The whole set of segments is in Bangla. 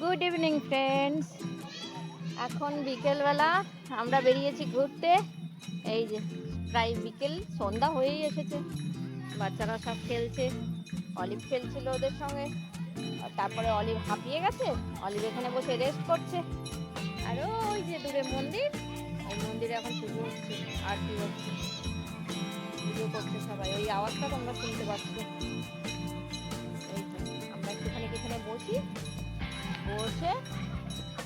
Good evening friends. এখন বিকেলবেলা আমরা বেরিয়েছি ঘুরতে। এই যে প্রায় বিকেল সন্ধ্যা হয়েই এসেছে। বাচ্চারা সব খেলছে, অলিভ খেলছিল ওদের সঙ্গে। আর তারপরে অলিভ হাঁপিয়ে গেছে, অলিভ এখানে বসে রেস্ট করছে। আর ওই যে দূরে মন্দির, ওই মন্দিরে এখন পুজো হচ্ছে, আরতি হচ্ছে, পুজো করছে সবাই। ওই আওয়াজটা তোমরা শুনতে পাচ্ছ। এই তো আমরা একটুখানি এখানে বসি, বসে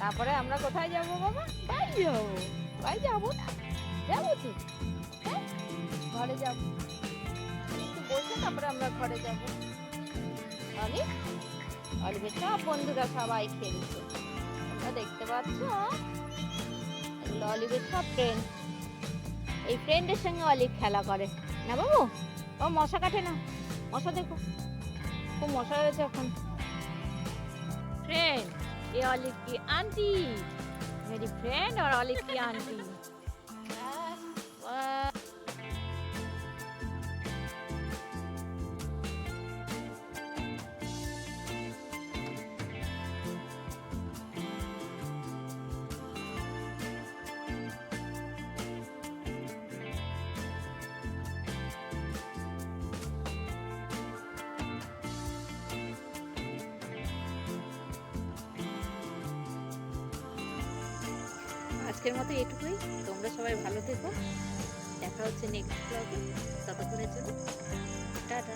তারপরে আমরা কোথায় যাবো বাবা? বাড়ি যাবো। বাড়ি যাবো না? যাবো তো, হ্যাঁ ঘরে যাবো। একটু বসে তারপরে আমরা ঘরে যাবো। অলিভ, অলিভের সব বন্ধুরা সবাই খেলছে, তোমরা দেখতে পাচ্ছ। এগুলো অলিভের সব ফ্রেন্ড। এই ফ্রেন্ডের সঙ্গে অলিভ খেলা করে না বাবু। ও মশা কাটে না, মশা দেখো খুব মশা হয়েছে এখন। फ्रेंड, ये ऑलिव की आंटी, मेरी फ्रेंड और ऑलिव की आंटी। আজকের মতো এটুকুই। তোমরা সবাই ভালো থেকো, দেখা হচ্ছে নেক্সট ব্লগে। ততক্ষণের জন্য টাটা।